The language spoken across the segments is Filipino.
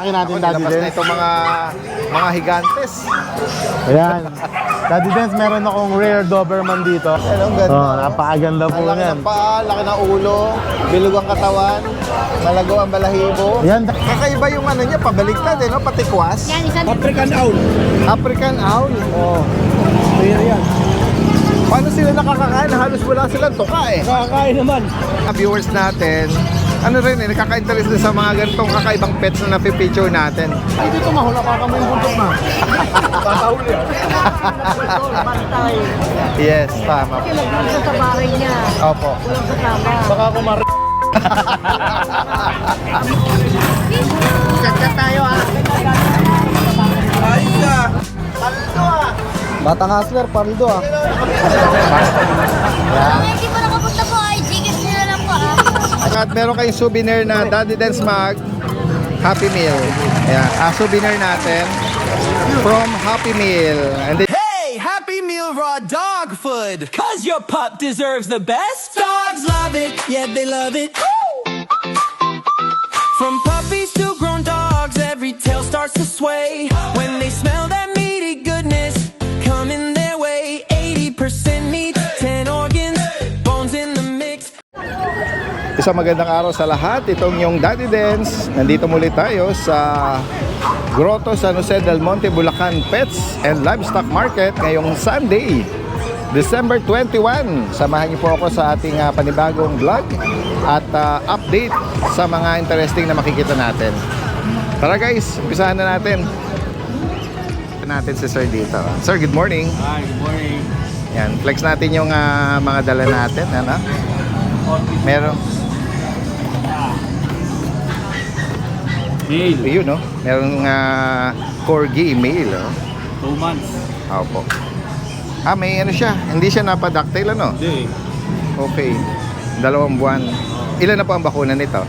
Akin natin, Daddy Nilabas na Dens. itong mga higantes. Ayan. Daddy Dens, meron akong rare Doberman dito. Ayan, ang ganda. Oh, napakaganda po Ang laki yan. ng paa, laki ng ulo, bilog ang katawan, malago ang balahibo. Ayan. Kakaiba yung ano niya, pabaliktad eh, no? Patikwas. Yan, isa African owl. African owl? Oh. Rare yan. Paano sila nakakakain? Halos wala silang tuka eh. Nakakain naman. Mga viewers natin, ano rin eh, nakaka-interest din sa mga ganitong kakaibang pets na napipicture natin. Ay, dito mahula ka kamay buntot na. Tatahuli. bantay. Yes, tama. Kasi nagdito sa bahay niya. Opo. Walang kasama. Baka kumari. Chat-chat tayo ha. Ayos ah! Paldo ah! Batang hustler, paldo ah. Kung hindi pa nakapunta po ay Gcash nila lang po ha. At meron kayong souvenir na Daddy Dens Mag Happy Meal. Ayan, souvenir natin from Happy Meal. And then, Hey, Happy Meal raw dog food. Cause your pup deserves the best. Dogs love it, yeah, they love it. From puppies to grown dogs, every tail starts to sway. When they smell that meaty goodness coming their way. 80% meat, 10 organs, bones in the mix. isang magandang araw sa lahat. Itong yung Daddy Dens. Nandito muli tayo sa Grotto San Jose del Monte, Bulacan Pets and Livestock Market ngayong Sunday, December 21. Samahan niyo po ako sa ating panibagong vlog at update sa mga interesting na makikita natin. Tara guys, umpisahan na natin. Si Sir dito. Sir, good morning. Hi, good morning. Yan, flex natin yung mga dala natin. Ano? Meron. Mail, Yun, no? Merong corgi male, oh. 2 months. Opo. May ano siya. Hindi siya napadactyl, ano? Hindi. Okay. 2 buwan. Ilan na po ang bakuna nito?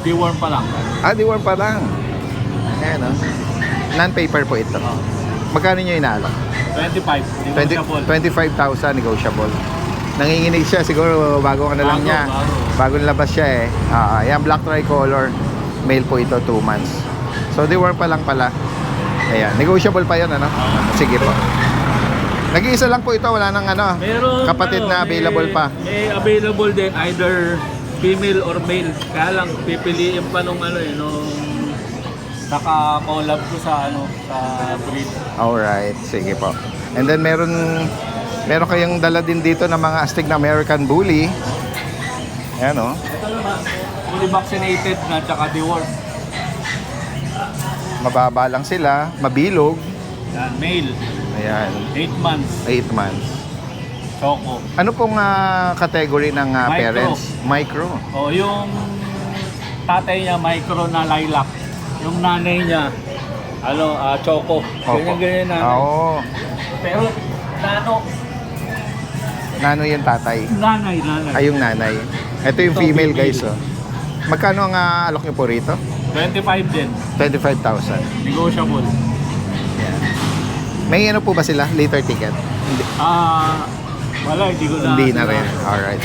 Deworm pa lang. Deworm pa lang. Ayan, oh. Non-paper po ito. Magkano nyo inaalok? 25. Negotiable. 25,000 negotiable. Nanginginig siya. Siguro bago ka na lang Bago, niya. bago. Bagong labas siya eh. Yan, black tricolor. Male po ito, 2 months. So, deworm pa lang pala. Ayan. Negotiable pa yun, ano? Sige po. Nag-iisa lang po ito. Wala nang ano. Meron, kapatid na available pa. May available din either female or male. Kaya lang pipiliin pa nung nung naka-collab ko sa sa breed. Alright. Sige po. And then, meron kayong dala din dito ng mga astig na American Bully. Ayan, oh. Ito naman, fully vaccinated na tsaka deworm. Mababa lang sila. Mabilog. Yan, male. Ayan. 8 months. 8 months. Choco. Ano pong category ng Micro. parents? Micro. O, yung tatay niya, micro na lilac. Yung nanay niya, choco. Ganyan-ganyan na. Oo. Pero, Nano yung tatay? nanay. Ay, yung nanay. Ito yung Ito, female, female. guys. Oh. Magkano ang alok nyo po rito? 25 din. 25,000. Negotiable. May ano po ba sila? Later ticket? Hindi, Wala, hindi ko na. hindi na rin. Alright.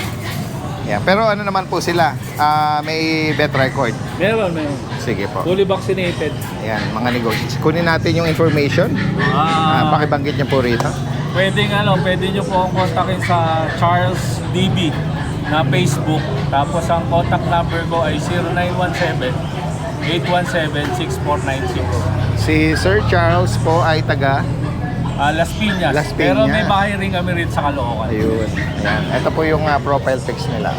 Yeah. Pero ano naman po sila? May vet record. Meron. Sige po. Fully vaccinated. Ayan, mga negosyo. Kunin natin yung information. Pakibanggit niyo po rito. Pwede nyo po akong kontakin sa Charles DB na Facebook. Tapos ang contact number ko ay 0917-817-6496. Si Sir Charles po ay taga... Las Piñas. Las Pero Piñas. may bahay rin kami rin sa Caloocan. Ayun. Ayan. Ito po yung profile pics nila.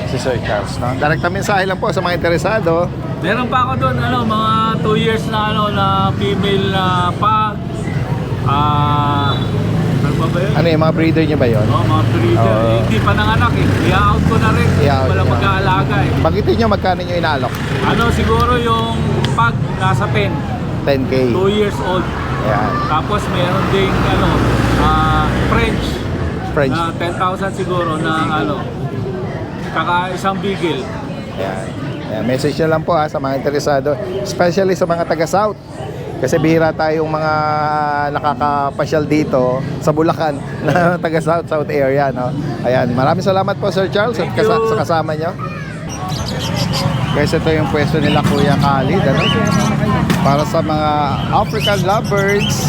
Si Sir Charles. No? Direct mensahe lang po sa mga interesado. Meron pa ako doon, mga 2 years na na female na pag. Ano ba yun? Ano yung mga breeder niyo ba yun? Mga breeder. Oo. Hindi pa nanganak eh. I-out ko na rin. I-out Wala niya. mag-aalaga eh. Banggitin niyo magkano niyo inaalok? Siguro yung pag nasa 10. 10K. 2 years old. Ayan. Tapos meron ding French. French. Na 10,000 siguro na kaka isang bigil. Ayan. Ayan. Message na lang po sa mga interesado. Especially sa mga taga-South. Kasi bihira tayong mga nakakapasyal dito sa Bulacan na taga-South area. No? Ayan. Maraming salamat po Sir Charles at Thank you. sa kasama nyo. Guys, ito yung pwesto nila Kuya Khalid, ano? Para sa mga African lovebirds,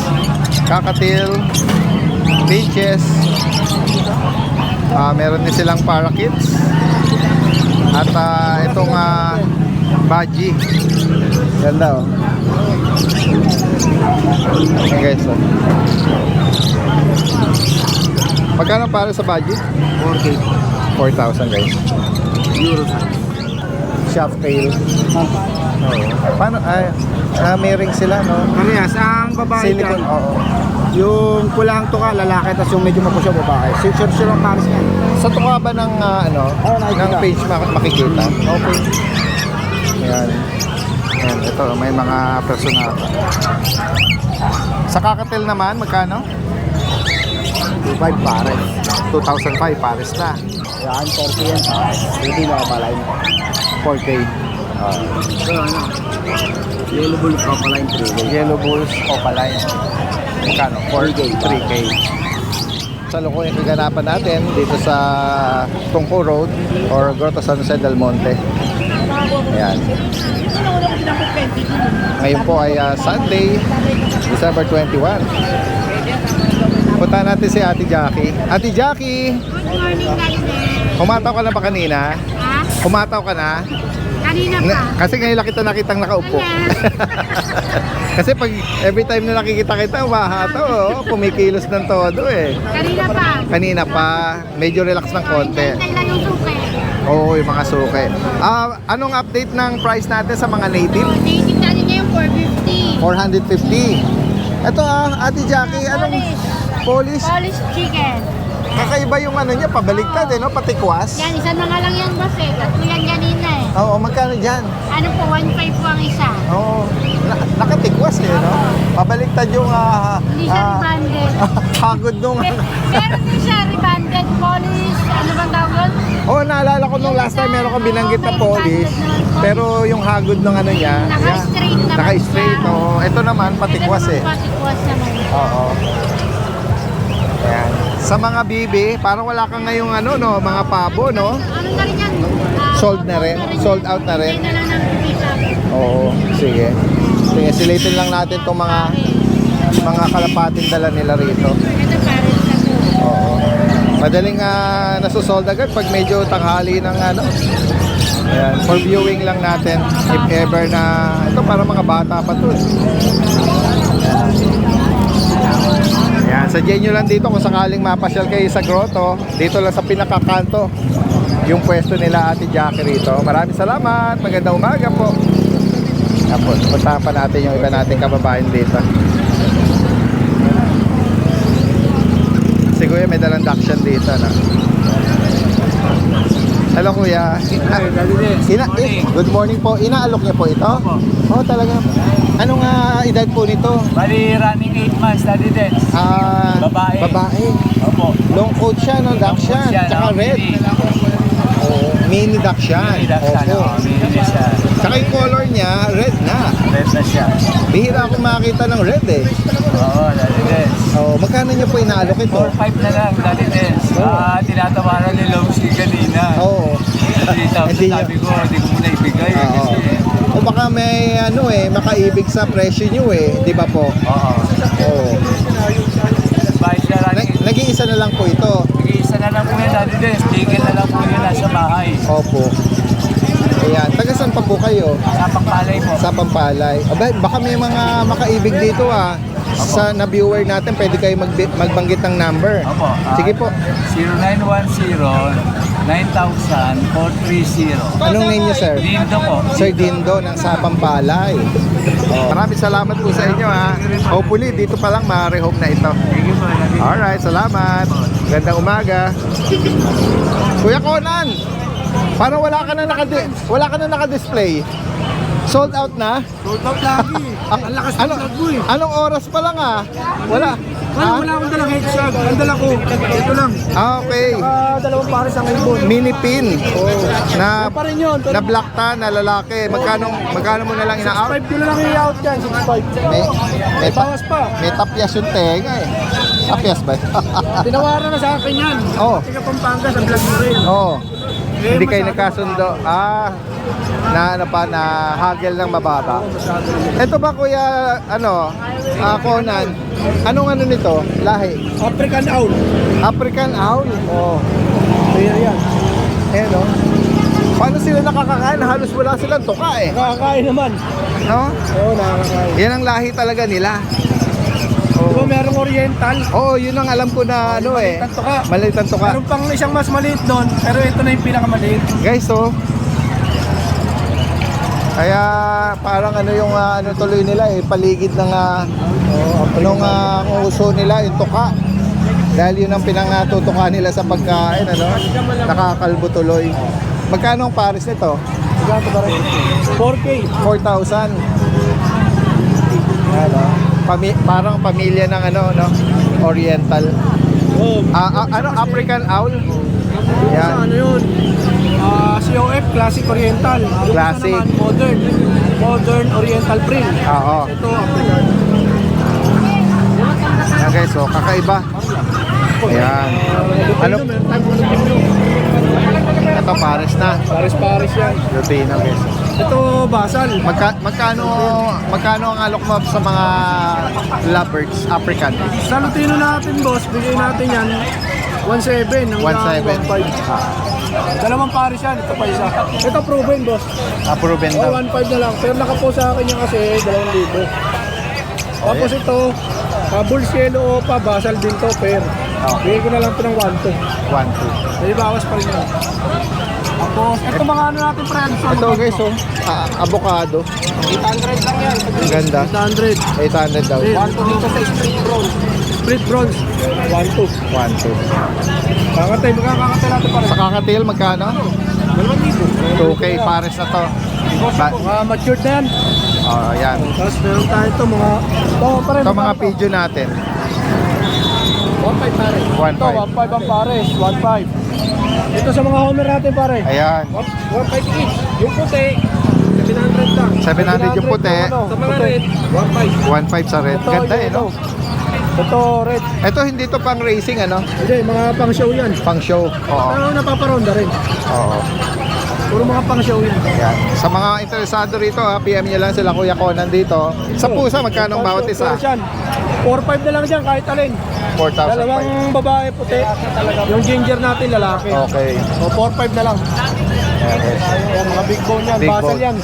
kakatil, finches. Meron din silang parakeets. At itong budgie. Ganda, oh. Ayan guys, oh. Magkano para sa budgie? 4,000 guys. Euro. Shaft tail. Paano? May ring sila, no? Parehas, ang babae Silicone, dyan. oo. Yung pulang tuka, lalaki, tapos yung medyo mapusya, babae. Sure lang pares yan. Sa tuka ba ng, nakikita. ng page makikita? Okay. Ayan. Ayan, ito, may mga personata. Sa kakatil naman, magkano? 2.5 pares. 2,005 pares na. Yan, 40 yan pares. Hindi na kapalay mo. 4K. Ito ano, yellow bull opaline 3K. Yellow Bulls Opaline. Magkano? 4K. 3K. Sa lukong yung kaganapan natin dito sa Tungco Road or Grotto San Jose del Monte. Ayan. Ngayon po ay Sunday, December 21. Punta natin si Ate Jackie. Ate Jackie! Good morning, Daddy. Humataw ka na ba kanina? Ha? Humataw ka na? Kanina pa. Kasi ngayon lang kita nakitang nakaupo. Kasi pag every time na nakikita kita, umahataw, oh, kumikilos ng todo eh. Kanina pa. Kanina pa, medyo relax ng konti. Hintay lang yung suke. Oo, yung mga suke. Anong update ng price natin sa mga native? So, native natin niya yung 450. 450. Ito Ate Jackie, anong Polish? Polish chicken. Kakaiba yung ano niya, pabaligtad eh, no? Patikwas. Yan, isa na nga lang yan, boss eh. Tatlo yan ganina eh. Oo, magkano dyan? Ano po, 1.5 po ang isa. Oo, nakatikwas eh, no? Pabaligtad yung Hindi siya rebanded. hagod nung Meron din siya rebanded Polish. Ano bang tawag doon? Oo, naalala ko nung last time meron kang binanggit na Polish. Pero yung hagod ng ano niya, Naka-straight naman naka-straight, siya. oo. Ito naman, patikwas Ito eh. naman patikwas naman. Oo. Ayan. Sa mga bibi, parang wala kang ngayong ano, no, mga pabo, no? Ano na rin yan? Sold na rin? Sold out na rin? Hintay na lang ng pizza. Oo, sige. Sige, silitin lang natin itong mga kalapatin dala nila rito. Ito pares na po. Oo. Madaling nasusold agad pag medyo tanghali ng ano. Ayan, for viewing lang natin if ever na ito para mga bata pa to. Ayan, sadyan nyo lang dito kung sakaling mapasyal kayo sa grotto. Dito lang sa pinakakanto yung pwesto nila Ate Jackie rito. Maraming salamat. Magandang umaga po. Tapos, puntahan pa natin yung iba nating kababayan dito. Si Kuya may dalang Dachshund dito, no? Hello, Kuya. Good morning po. Inaalok niya po ito? Oo, talaga. Anong edad po nito? Bali, running 8 months, Daddy Dens. Babae. Babae. Opo. Long coat siya, no? Dachshund. Tsaka red. Oo, mini Dachshund. Mini Dachshund, Opo. mini siya. Tsaka yung color niya, red na. Red na siya. Bihira akong makakita ng red eh. Oo, Daddy Dens. Oo, magkano niyo po inaalok ito? 4-5 na lang, Daddy Dens. Tinatawaran ni Lomsi kanina. Oo. Hindi sabi ko, hindi ko muna ibigay. Oo. Kasi, O baka may ano eh, makaibig sa presyo niyo eh, di ba po? oo. Oo. Bahay siya running. Nag-iisa na lang po ito. Nag-iisa na lang po yan, Daddy Dens. Tigil na lang po yun nasa bahay. Opo. Ayan, taga saan pa po kayo? Sa Pangpalay po. Sa Pampalay. Aba, baka may mga makaibig dito ah. Sa na-viewer natin, pwede kayo magbanggit ng number. Opo. Sige po. 0910-9000-430. Anong name niyo, sir? Dindo po. Sir Dindo ng sa Pampalay. Maraming salamat po sa inyo ha. Hopefully, dito pa lang ma-rehome na ito. Thank you po. Alright, salamat. Gandang umaga. Kuya Conan, parang wala ka na naka-display. Sold out na? Sold out lagi. Ang lakas ng vlog mo eh. Anong oras pa lang Wala. Wala akong dalang headshot. Ang dala ko, ito lang. Okay. Dalawang pares ang ibon. Mini pin. Na Pa rin yun. na black tan na lalaki. Magkano mo na lang ina-out? 5 kilo lang i-out yan, 6.5. May bawas pa. May tapyas yung tenga eh. Tapyas ba? Tinawaran na sa akin yan. Oo. Tiga Pampanga sa vlog mo rin. Oo. Hindi kayo nagkasundo. Na hagel ng mababa. Ito ba kuya, Conan? Anong nito? Lahi? African owl. African owl? Oh. Rare yan. Ayan o. Paano sila nakakakain? Halos wala silang tuka eh. Nakakain naman. No? Oo, nakakain. Yan ang lahi talaga nila. Diba merong oriental? Oo, yun ang alam ko na Maliit ang tuka. Maliit ang tuka. Meron pang isang mas maliit doon, pero ito na yung pinakamaliit. Guys, kaya parang yung tuloy nila paligid ng uso nila, yung tuka. Dahil yun ang pinangatutuka nila sa pagkain, nakakalbo tuloy. Magkano ang pares nito? 4K. 4,000. Parang pamilya ng Oriental. Oh, African owl? Yan. ano yun? COF, Classic Oriental. Yung Classic. isa naman, Modern Oriental Print. Oo. Ito, African. Yan guys, kakaiba. Ayan. Ito pares na. Paris yan. Lutino guys. Ito, basal. Magkano ang alok mo sa mga lovebirds, African? Sa Lutino natin, boss, bigay natin yan 1.7 hanggang 1.5. Dalawang Paris yan, ito pa isa. Ito proven, boss. Proven O, daw. 1.5 na lang. Pero nakapo sa akin yan kasi 2,000. Tapos ito, Bulls Yellow Opa, basal din to, pair. Bigay ko na lang ito ng 1.2. 1, 2. May bawas pa rin yan. Tapos, ito mga natin, friends. Ito guys, avocado. 800 lang yan. Ang ganda. 800. 800 daw. 1.2 dito sa split bronze. Split bronze. 1.2. 1, 2. Kakatay, magkakakatay natin pa rin. Sa kakatail, magkano? 2,000. 2K pares na to. Mga matured na yan. Yan. Tapos meron tayo ito mga... Ito mga video natin. 1.5 pare. 1.5. Ito, 1.5 ang pares. 1.5. Ito sa mga homer natin pare. Ayan. 1.5 each. Yung puti, 700 lang. 700 yung puti. Sa mga red, 1.5. 1.5 sa red. Ito, Ganda ito. Ito, red. Ito hindi to pang racing, Hindi, mga pang show yan. Pang show. Oo. Pero napaparonda rin. Oo. Puro mga pang show yan. Yan. Sa mga interesado rito, PM nyo lang sila Kuya Conan dito. Sa pusa, magkano ang bawat isa? 4.5 na lang dyan, kahit alin. 4,000. Dalawang babae puti. Yung ginger natin, lalaki. Okay. O, 4.5 na lang. Yan, mga big bone yan. Big Basal bone. yan.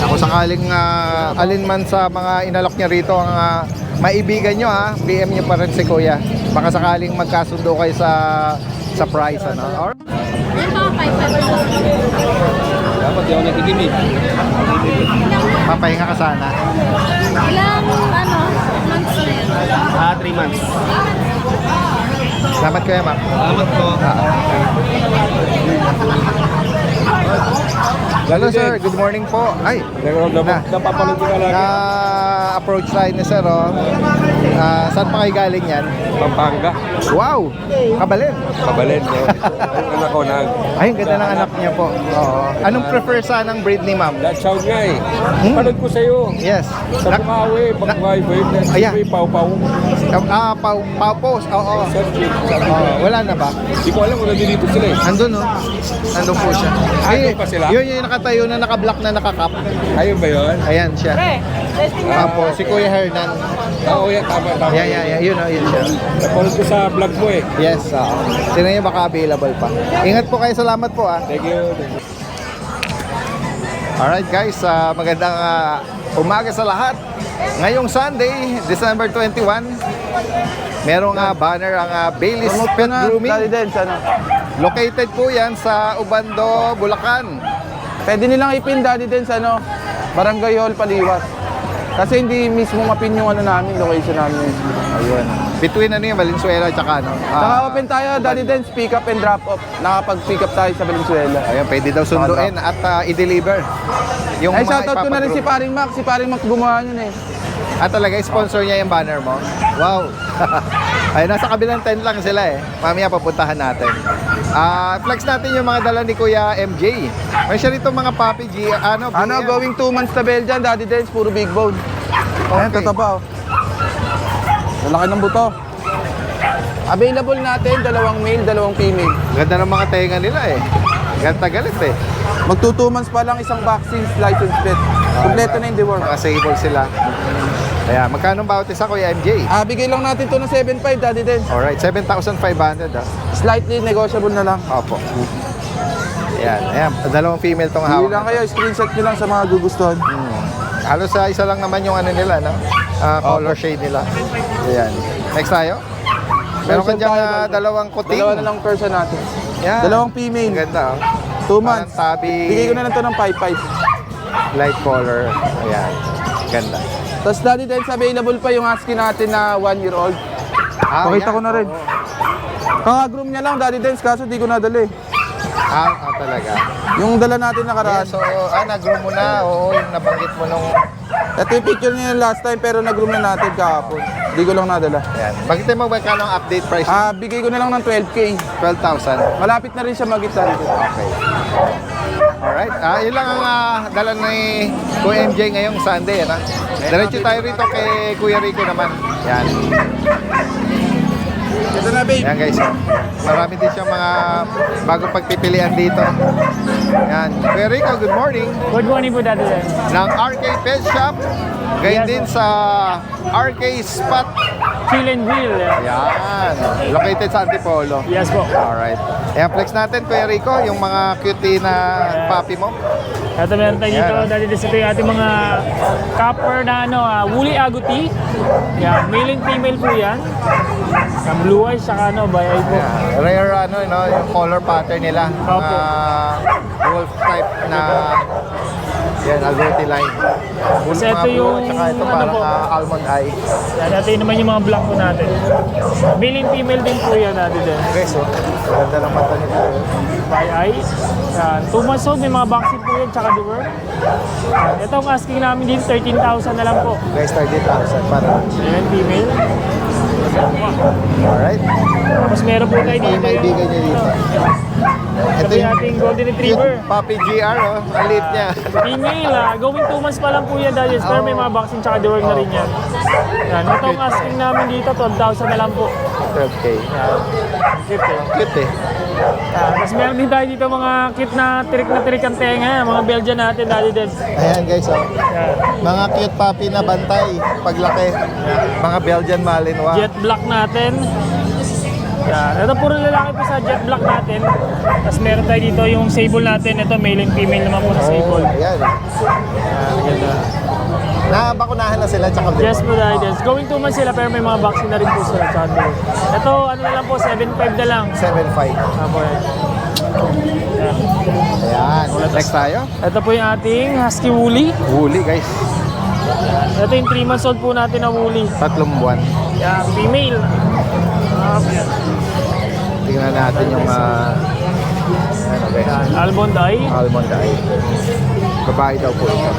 Ako sakaling alin man sa mga inalok niya rito ang maibigan nyo PM nyo pa rin si Kuya. Baka sakaling magkasundo kayo sa price. Or Yan mga 500. Dapat yung nagigimik. papahinga ka sana. Ilang, months na yan? 3 months. Salamat Kuya, ma'am. Salamat po. Hello sir, good morning po. Ay, Napapanood ka lang. na-approach tayo ni sir. Saan pa kayo galing yan? Pampanga. Wow! Kabalin. Kabalin. Ang anak ko Ay, ang ganda ng anak niya po. Oo. Anong prefer sanang breed ni ma'am? Lachaw nga eh. Panood ko sa'yo. Yes. Sa Bukawi, Bukawi, Ayan. Pau-Pau. Paupos. Oo. Searching. Wala na ba? Hindi ko alam kung nandito sila eh. Andun, no? Andun po siya. Andun pa sila? Yun yung nakatayo na nakablock na nakakap. Ayun ba yun? Ayan siya. Apo, si Kuya Hernan. Oo, yan. Tama. Yeah. Yun siya. Napanood ko sa vlog mo eh. Yes, tingnan niyo baka available pa. Ingat po kayo, salamat po Thank you. Alright guys, magandang umaga sa lahat. Ngayong Sunday, December 21, merong banner ang Bailey's Pet Grooming. Located po yan sa Ubando, Bulacan. Pwede nilang ipin Daddy Dens Barangay Hall Paliwas. Kasi hindi mismo mapin yung namin, location namin. Ayun. Between yung Valenzuela at saka Saka open tayo Daddy Dens, pick up and drop off. Nakapag-pick up tayo sa Valenzuela. Ayun, pwede daw sunduin at i-deliver. Yung Ay, mga shoutout ko na rin si ipapagroup. Paring Mac. Si Paring Mac gumawa yun eh. Talaga, sponsor niya yung banner mo? Wow! Ay, nasa kabilang tent lang sila eh. Mamaya papuntahan natin. Flex natin yung mga dala ni Kuya MJ. May siya rito mga Papi G. Going 2 months na Belgian, Daddy Dens, puro big bone. Ayan, Okay. tatapaw. Lalaki ng buto. Available natin, 2 male, 2 female. Ganda ng mga tenga nila eh. Ganta galit eh. Magto 2 months pa lang isang vaccine license plate. Kompleto na yung deworm. Mga sable sila. Kaya, magkano bawat isa, Kuya MJ? Bigay lang natin to ng 7.5, Daddy Dens. Alright, 7,500 ah. Slightly negotiable na lang. Opo. Ayan, dalawang female tong Hindi hawak. lang kayo, screenshot nyo lang sa mga gugustuhan. Halos sa isa lang naman yung ano nila, no? Color shade nila. Ayan. Next tayo. Meron ka Person dyan tayo, na Daddy. dalawang kuting. Dalawa na lang person natin. Yan. Dalawang Ang female. ganda, oh. 2 months. Parang tabi. Bigay ko na lang to ng 5.5. Light color. Ayan. Ganda. Tapos Daddy Dens, available pa yung husky natin na 1-year-old. Pakita yan. ko na rin. Oo. Kaka-groom niya lang, Daddy Dens, kaso di ko nadali. Talaga. Yung dala natin nakaraan. So, nag-groom mo na. Oo, yung nabanggit mo nung... Ito yung picture niya yung last time, pero nag-groom na natin kahapon. Di ko lang nadala. Ayan. Bakit mo magkano ang update price? Bigay ko na lang ng 12K. 12,000. Malapit na rin siya mag-git dito. Okay. Alright. Yun lang ang dala ni Kuya MJ ngayong Sunday. Ano? Diretso tayo rito kay Kuya Rico naman. Yan. Ito na, babe. Yan guys. Marami din siyang mga bagong pagpipilian dito. Yan. Kuya Rico, good morning. Good morning po, Daddy Dens. Ng RK Pet Shop. Gayon din sa RK Spot. Chill and Grill. Yan. Located sa Antipolo. Yes po. Alright. Ayan, flex natin, Kuya Rico, yung mga cutie na puppy mo. Ito meron tayo dito, Yan. Daddy Dens. Ito yung ating mga copper na woolly agouti. Yan, male and female po yan. Ang blue eyes, saka bayay po. Yeah, rare yung color pattern nila. Opo. Wolf type na yan, agouti line. Wolf, Kasi ito mga blue, yung, at saka ito ano parang po? almond eye. Yan, ito yun naman yung mga black po natin. Male and female din po yan, Daddy Dens. Okay, so, ganda ng mata nito. By eyes. Yan, 2 months old, may mga vaccine po yan, tsaka deworm. Yan, ito ang asking namin din, 13,000 na lang po. Guys, 30,000 para. Male and female. Alright. Tapos meron po tayo May dito maibigan niya dito. Ito yung ating golden retriever. cute puppy GR, oh. Ang liit niya. Female, going 2 months pa lang po yan dahil pero may mga vaccine tsaka deworm na rin yan. Yan, ito ang asking namin dito, 12,000 na lang po. 12K. Yan, cute eh. Cute eh. Yan, tapos meron din tayo dito mga cute na tirik ang tenga, mga Belgian natin dahil din. Ayan guys, oh. Yan, Mga cute puppy na bantay. Paglaki. Mga Belgian Malinois. jet black natin. Yan, ito puro lalaki po sa jet black natin. Tapos meron tayo dito yung sable natin, ito male and female naman po na sable. Ayan. Yan, ganda. Nabakunahan na sila tsaka Yes po, dahil this. Going 2 months sila pero may mga vaccine na rin po sila. Ito, ano na lang po, 7.5 na lang. 7.5. Apo yan. Yan. Ayan. Next tayo. Ito po yung ating husky woolly. Woolly guys. Ito yung 3 months old po natin na woolly. 3 buwan. Yan, female. Yan. Tingnan natin yung ano guys. Almond eye. Almond eye. Babae daw po ito.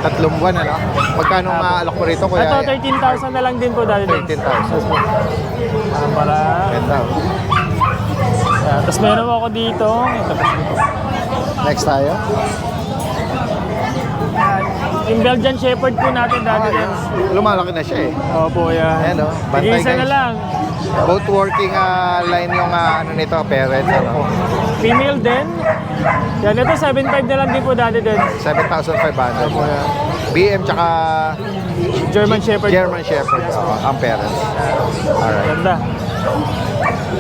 3 buwan ano? Magkano maalok mo rito kuya? Ito, 13,000 na lang din po dahil din. 13,000. Para... Ganda. Yan. Tapos meron ako dito. Ito pa dito. Next tayo. Yung Belgian Shepherd po natin dati din. Lumalaki na siya eh. Opo, yan. Ayan o. Bantay Isa na guys. lang. Both working line yung ano nito, parents. Ano? Female din. Yan, ito 7.5 na lang din po dati din. 7,500. BM tsaka German Shepherd. German Shepherd. Ang parents. Alright. Ganda.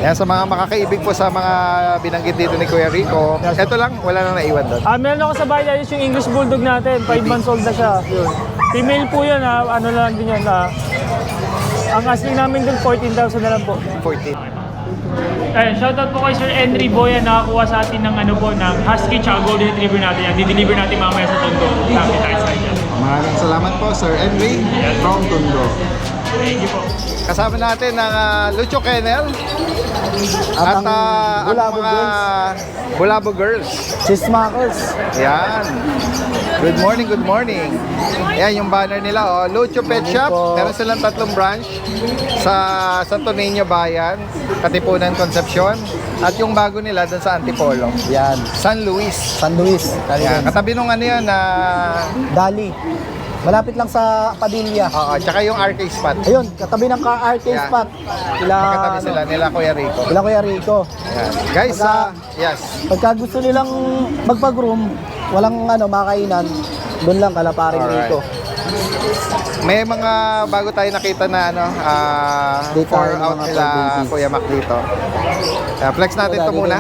Yan sa mga makakaibig po sa mga binanggit dito ni Kuya Rico. Ito lang, wala nang naiwan doon. Meron ako sa bahay ayos yung English Bulldog natin. 5 months old na siya. Yun. Female po yan ha. Ano na lang din yan ha. Ang asking namin dun 14,000 na lang po. 14. Ayun, shoutout po kay Sir Henry Boyan nakakuha sa atin ng ano po, ng Husky tsaka Golden Retriever natin. Yan, di-deliver natin mamaya sa Tondo. Sabi tayo sa inyo. Maraming salamat po, Sir Henry from Tondo. Thank you po. Kasama natin ang Lucho Kennel at ang mga Bulabo Girls. Chismakers. Yan. Good morning, good morning. Yan yung banner nila, oh. Lucho Pet Shop. Meron silang 3 branch sa Santo Niño Bayan, Katipunan, Concepcion. At yung bago nila doon sa Antipolo. Yan. San Luis. San Luis. Yan. Katabi nung ano yan na Dali. Malapit lang sa Padilla. Oo, tsaka yung RK spot. Ayun, katabi ng arcade Yeah. spot. Magkatabi sila nila Kuya Rico. Sila Kuya Rico. Yan. Guys, yes. Pagka gusto nilang magpag-room, walang makainan, doon lang kalaparin Alright. dito. May mga bago tayo nakita na Dito for yung out mga nila babies. Kuya Mac dito. Flex natin to Daddy muna.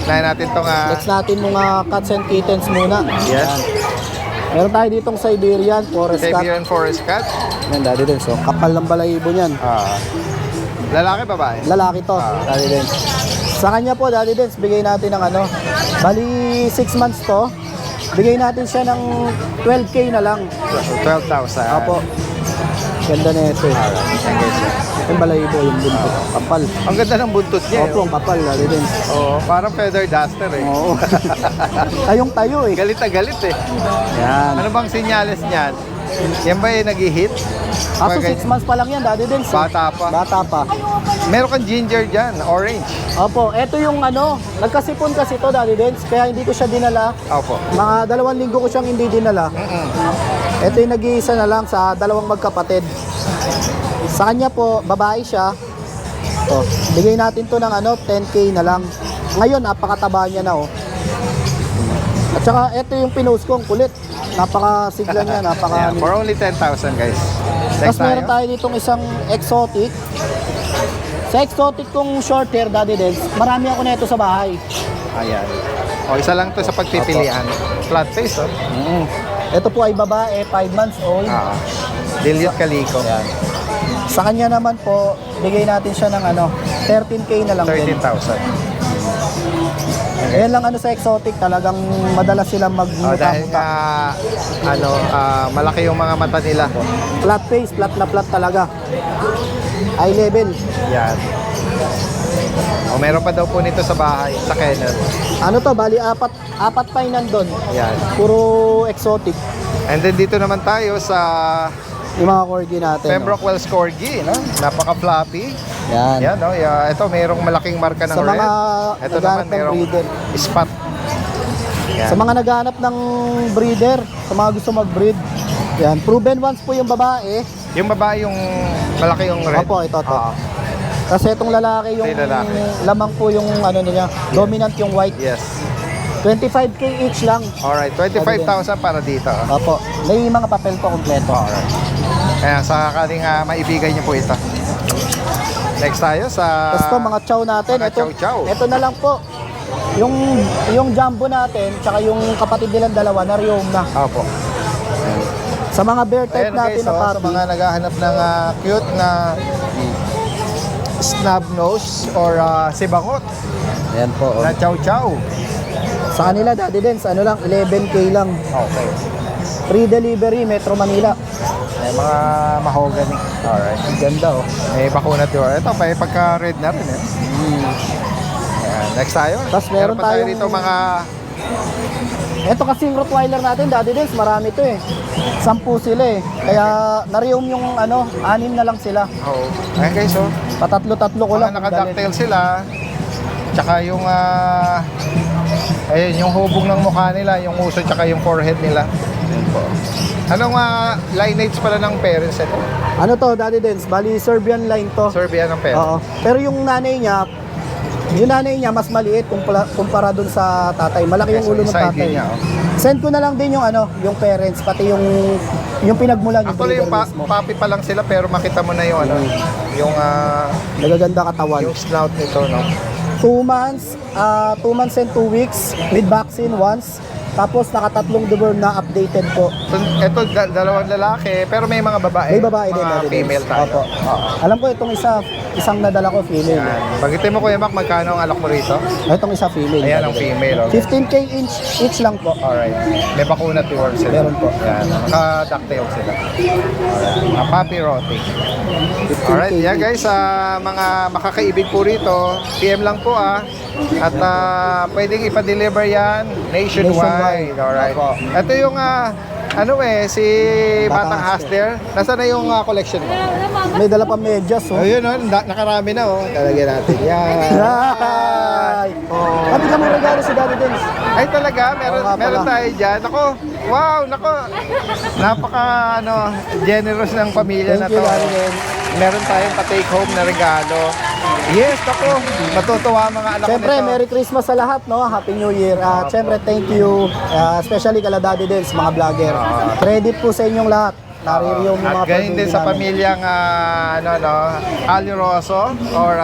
Layan natin tong Next natin mga cats and kittens muna. yes. Yan. Meron tayo ditong Siberian Forest Cat. Siberian Forest Cat. Yan, Daddy Dens. So, kapal ng balahibo niyan. Lalaki, babae? Lalaki to, Daddy Dens. Sa kanya po, Daddy Dens, bigay natin ng bali 6 months to. Bigay natin siya ng 12K na lang. 12,000. Apo. Ganda na ito eh. Yung balahibo, yung buntot. Kapal. Ang ganda ng buntot niya. Opo, ang kapal, Daddy Dens. Oo, parang feather duster eh. Oo. Tayong-tayo eh. Galit na galit eh. Yan. Ano bang senyales niyan? Yan ba yung nag-hit? Kaso 6 months pa lang yan, Daddy Dens. Bata pa. Bata pa. Meron kang ginger dyan, orange. Opo, eto yung nagkasipon kasi to, Daddy Dens, kaya hindi ko siya dinala. Opo. Mga 2 linggo ko siyang hindi dinala. Ito yung nag-iisa na lang sa 2 magkapatid. Sa kanya po, babae siya. To, bigay natin to ng 10K na lang. Ngayon, napakataba niya na At saka, ito yung pinost ko, ang kulit. Napakasigla niya, Yeah, for only 10,000 guys. Tapos meron tayo ditong isang exotic. Sa exotic kong short hair, Daddy Dens, marami ako na ito sa bahay. Ayan. O, isa lang to sa pagpipilian. Flat face, oh. Ito po ay babae, 5 months old. Dilute Calico. Sa kanya naman po, bigay natin siya ng 13K na lang din. 13,000. Ayan lang sa exotic, talagang madalas silang Dahil magmuta-muta. malaki yung mga mata nila. Flat face, flat na flat talaga. Eye level. Yan. O, meron pa daw po nito sa bahay, sa kennel. Bali apat pa yun nandun. Yan. Puro exotic. And then dito naman tayo sa Yung mga corgi natin. Pembroke Wells Corgi, no? Napaka-floppy. Yan. Yan, no? Ito, mayroong malaking marka ng Sa red. mga Ito naman, naghahanap ng mayroong breeder. spot. Yan. Sa mga naghahanap ng breeder, sa mga gusto mag-breed. Yan, proven ones po yung babae. Yung babae, yung malaki yung red. Opo, ito. Kasi itong lalaki yung Ito yung lalaki. lamang po yung niya, dominant yung white. Yes. 25K each lang. Alright, 25,000 para dito. Opo, may mga papel po kompleto. Alright. Kaya sa kaling maibigay niyo po ito. Next tayo sa... Tapos to, mga chow natin. mga chow-chow. Ito na lang po. Yung jumbo natin, tsaka yung kapatid nilang dalawa, na-reom na. Opo. Sa mga bear type Ayan natin guys, na sa puppy. mga naghahanap ng cute na snub nose or sibangot Ayan po. na chow-chow. Sa kanila, Daddy Dens, lang, 11K lang. Okay. Free delivery, Metro Manila. May mga mahogany. Alright. Ang ganda May bakuna to. Ito, may pagka-red na rin eh. Ayan, next tayo. Tapos meron pa tayo tayong- rito mga... Ito kasing Rottweiler natin, Daddy Dens, marami to 10 sila Kaya na-reom yung 6 na lang sila. Oh. Ayan guys, oh. Patatlo-tatlo ko lang. Mga naka-ducktail sila. Tsaka yung... ayun, yung hubog ng mukha nila, yung uso, tsaka yung forehead nila. Ayan po. Anong lineage pala ng parents ito? Daddy Dens, bali Serbian line to. Serbian ng parents. Oo. Pero yung nanay niya mas maliit kumpara dun sa tatay. Malaki yung ulo ng Side tatay. niya, oh. Send ko na lang din yung yung parents, pati yung pinagmulan yung Actually, yung breeder mismo. papi pa lang sila, pero makita mo na yung yung Nagaganda katawan. yung snout nito, no? 2 months, 2 months and 2 weeks, with vaccine once. Tapos naka-3 deworm na updated po. So, ito, dalawang lalaki, pero may mga babae. May babae din, mga Daddy Dens. female tayo. Opo. Alam ko itong isang nadala ko female. Yan. Bagitin mo, Kuya Mac, magkano ang alak mo rito? Itong isa female. Ayan Daddy ang Dens. female. Okay. 15K each lang po. Alright. May bakuna tiwar sila. Meron po. Yan. Naka-ducktail sila. Alright. Mga puppy rotting. 15K Alright. Yeah, each. guys. Mga makakaibig po rito. PM lang po At pwedeng ipa-deliver yan nationwide. Alright. Opo. Ito yung si Batang Batang Hustler. Nasaan na yung collection mo? May dala pa medyas, Ayun, nakarami na, Talagyan natin. Yan. Ay! Kami ka mo regalo si Daddy Dens. Ay talaga, Oo nga meron pala. tayo dyan. Ako, Wow, nako. Napaka generous ng pamilya na Thank you, to. Daddy Dens. Meron tayong pa-take home na regalo. Yes, ako. Matutuwa ang mga anak Siyempre, nito. Merry Christmas sa lahat, no? Happy New Year. At siyempre, thank you, especially kala Daddy Dens, mga vlogger. Credit po sa inyong lahat. Naririyo yung mga At ganyan din sa namin. pamilyang Ali Rosso or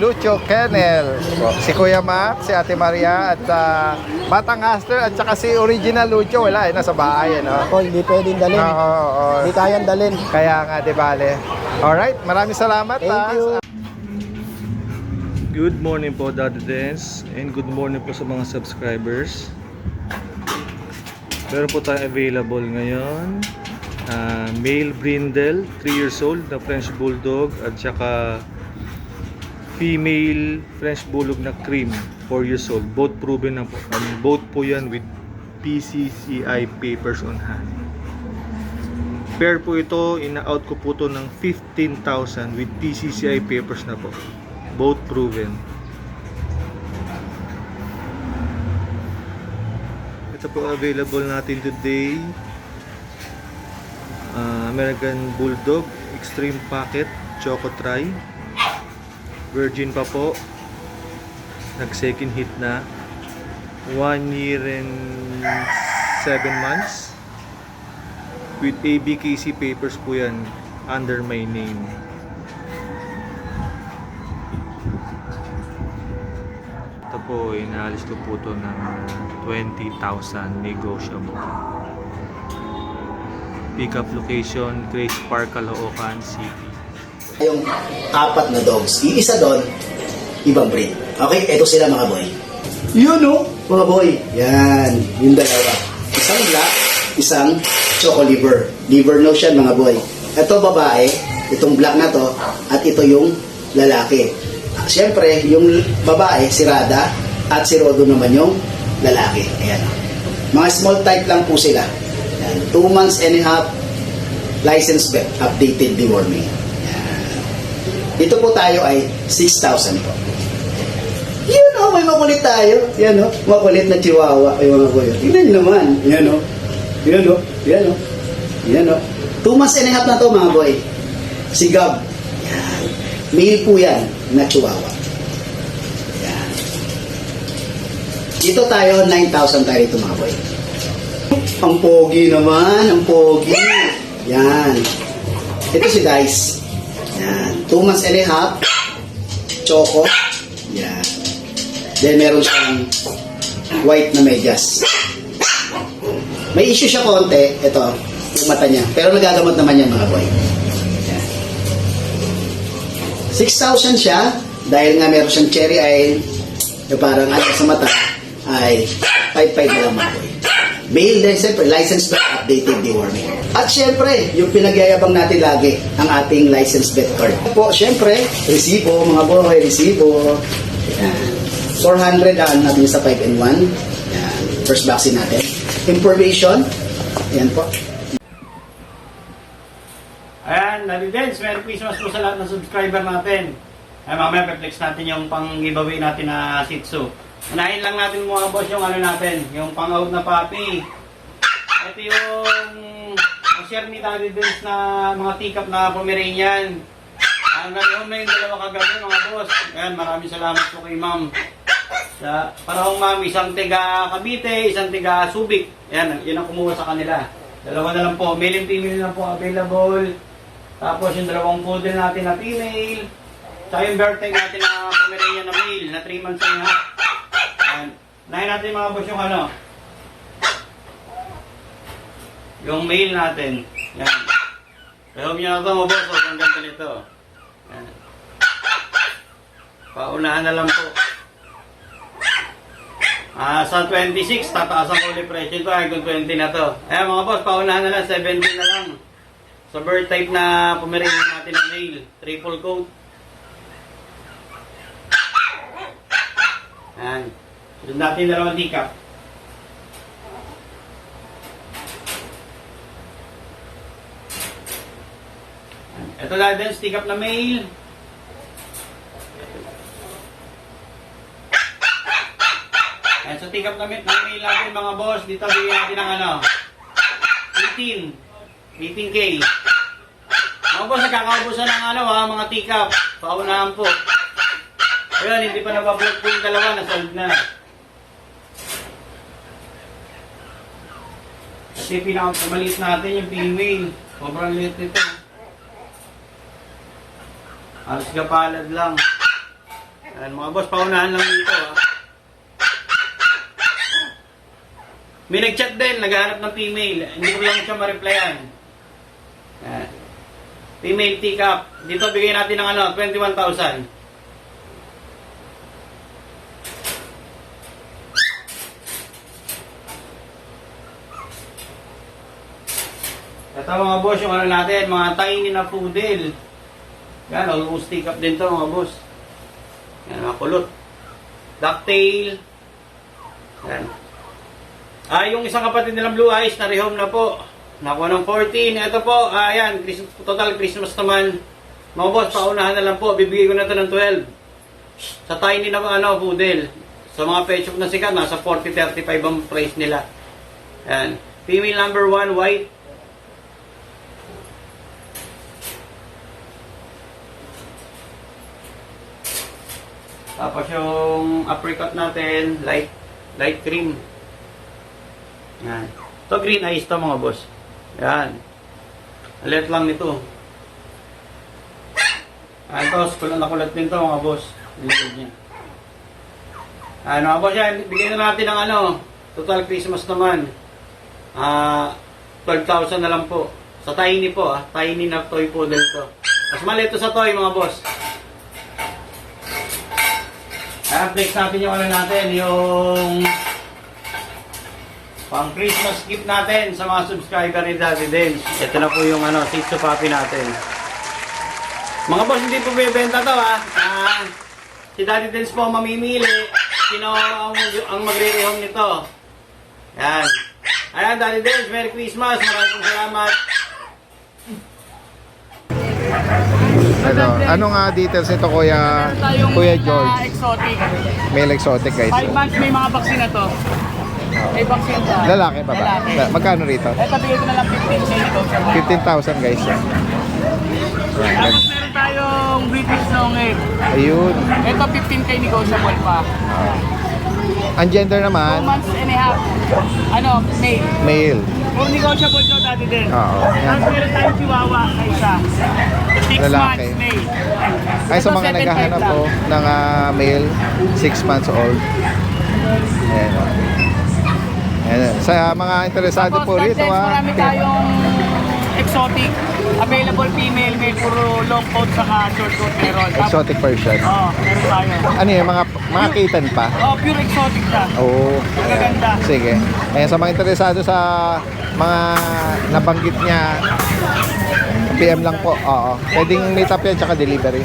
Lucho Kennel. Si Kuya Mac, si Ate Maria at Batang Hustler at saka si Original Lucho. Wala nasa bahay. Ako, hindi pwedeng dalhin. Oo. Hindi kayang dalhin. Kaya nga, di bale. Alright, maraming salamat. Thank you. Good morning po, Daddy Dens, and good morning po sa mga subscribers. Meron po tayo available ngayon. Male brindle, 3 years old na French Bulldog at saka female French Bulldog na cream, 4 years old. Both proven na po. Both po yan with PCCI papers on hand. Pair po ito, ina-out ko po ito ng 15,000 with PCCI papers na po. Both proven. Ito po available natin today. American Bulldog Extreme Pocket Choco Try. Virgin pa po. Nag second hit na. 1 year and 7 months. With ABKC papers po yan. Under my name. Ito po, inaalis ko po ito ng 20,000 negotiable. Pick-up location, Grace Park, Caloocan City. Yung 4 na dogs, yung isa doon, ibang breed. Okay, eto sila mga boy. Yun no, mga boy. Yan, yung dalawa. Isang black, isang choco liver. Liver nose yan mga boy. Ito babae, itong black na to, at ito yung lalaki. Siyempre, yung babae, si Rada, at si Rodo naman yung lalaki. Ayan. Mga small type lang po sila. 2 months and a half license vet, updated deworming. Dito po tayo ay 6,000 po. Yun o, may makulit tayo. Yan o, makulit na chihuahua. Ay mga boy. Tingnan nyo naman. Yan o. Yan o. Yan o. Yan o. 2 months and a half na to mga boy. Si Gab. Yan. Male po yan na chihuahua. Yan. Dito tayo, 9,000 tayo dito mga boy. Ang pogi naman, ang pogi. Yan. Ito si Dice. Yan. 2 months and a half. Choco. Yan. Then meron siyang white na medyas. May issue siya konti. Ito, yung mata niya. Pero nagagamot naman yan mga boy. Yan. 6,000 siya. Dahil nga meron siyang cherry eye. Yung parang alam sa mata. Ay 5,500 na lang mga boy. Male din, siyempre, license vet, updated deworming. At siyempre, yung pinagyayabang natin lagi, ang ating license vet card. Po, siyempre, resibo, mga boy, resibo. Yan. 400 ang natin sa 5-in-1. Yan. First vaccine natin. Information. Yan po. Ayan, Daddy Dens, Merry Christmas po sa lahat ng subscriber natin. Ay, mamaya pe-flex natin yung pang-giveaway natin na Shih Tzu. Unahin lang natin mga boss yung ano natin, yung pang-out na puppy. Ito yung share ni Daddy Dens na mga teacup na Pomeranian. Nag-home na yung dalawa kagabi mga boss. Ayan, maraming salamat po kay ma'am. Parang ma'am, isang tiga Cavite, isang tiga Subic. Ayan, yun ang kumuha sa kanila. Dalawa na lang po, male and female lang po available. Tapos yung dalawang poodle natin na female. Tsaka yung birthday natin na Pomeranian na male, na 3 months and a half. Nahin natin mga boss yung ano. Yung male natin. Yan. Kaya nyo na ito mga boss. Ang ganda nito. Yan. Paunahan na lang po. Sa 26, tataas ang ulit presyo ito. Hanggang 20 na to. Ayan mga boss, paunahan na lang. 17 na lang. Sa bird type na Pomeranian natin na male. Triple coat. Ayan. Doon natin dalawang teacup. Ito natin, teacup na male. Ayan, so teacup na male natin mga boss. Dito bigyan natin ng ano, 18K. Mga boss, nagkakaubusan ng mga teacup. Paunahan po. Ayun, hindi pa nabablog po yung dalawa, nasold na. Kasi pinakamaliit natin yung female. Sobrang liit nito. Halos kapalad lang. Ayan, mga boss, paunahan lang dito. May nag-chat din, naghahanap ng female. Hindi ko lang siya ma-replyan. Ayan. Female teacup. Dito bigay natin ng 21,000. Ito mga boss, yung natin, mga tiny na poodle. Yan, almost teacup din to mga boss. Yan, mga kulot. Ducktail. Yan. Yung isang kapatid nilang Blue Eyes, na-rehome na po. Nakuha ng 14. Ito po, yan, total Christmas naman. Mga boss, paunahan na lang po. Bibigay ko na ito ng 12. Sa tiny na poodle. Sa mga pet shop na sikat, nasa 40-35 ang price nila. Yan. Female number 1, white. Tapos yung apricot natin, light cream. Yan. Ito green eyes to mga boss. Yan. Alit lang nito. Ito, kulat na kulat din to mga boss. Likod niya. Mga boss yan, bigyan na natin ng total Christmas naman. 12,000 na lang po. Sa tiny po, tiny na toy poodle to. Mas maliit to sa toy mga boss. Flex natin yung natin, yung pang Christmas gift natin sa mga subscriber ni Daddy Dens. Ito na po yung Shih Tzu puppy natin. Mga boss, hindi po bibenta to si Daddy Dens po mamimili sino ang magre-rehome nito. Yan. Ayan, Daddy Dens, Merry Christmas. Maraming salamat. Anong details nito, Kuya George? Exotic. Male exotic, guys. 5 months may mga vaccine na to. May vaccine ta. Lalaki pa ba? Lalaki. Magkano rito? Ito, bigay ko na lang 15K. 15,000, guys. Tapos meron tayong British Longhair. Ayun. Ito 15K negotiable pa. Ang gender 2 naman, months and a half. Male. male. Puro negotiable daw dati din. Oo. Tapos meron tayong Chihuahua na isa. 6 Lalaki. months male. Ay, sa Ito, mga 7.5 naghahanap lang. po ng male, 6 months old. Ayan. Ayan. Sa mga interesado Tapos po rito, marami tayong exotic. Available female, may puro long coat saka short coat meron. exotic version. Meron tayo. Ano yun, mga kitten pa? Pure exotic siya. Oo. Magaganda. Sige. Ayan, sa mga interesado sa mga nabanggit niya, PM lang po. Oo. Pwedeng meet up yan, tsaka delivery.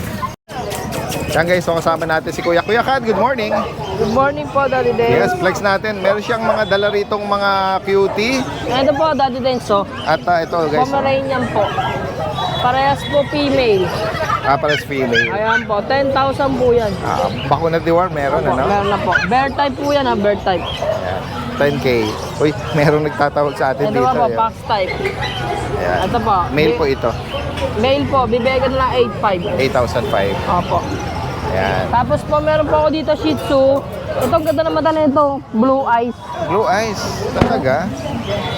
Yan guys, so kasama natin si Kuya. Kuya Kat, good morning. Good morning po, Daddy Dens. Yes, flex natin. Meron siyang mga dala ritong mga cutie. Ito po, Daddy Denso. At ito guys. Pomeranian po. Parehas po female. Pares female. Ayan po, 10,000 po yan. Bakuna deworm meron, Opo, ano? meron na po. Bear type po yan, bear type. Ayan, 10K. Uy, merong nagtatawag sa atin Ito dito. po, Ayan. box type. Ayan. Ito po. Male po ito. Male po, bibigyan na lang 8,500. 8,005. Opo. Ayan. Tapos po, meron po ako dito Shih Tzu. Ito, ang ganda na mata na ito. Blue eyes. Blue eyes. Talaga?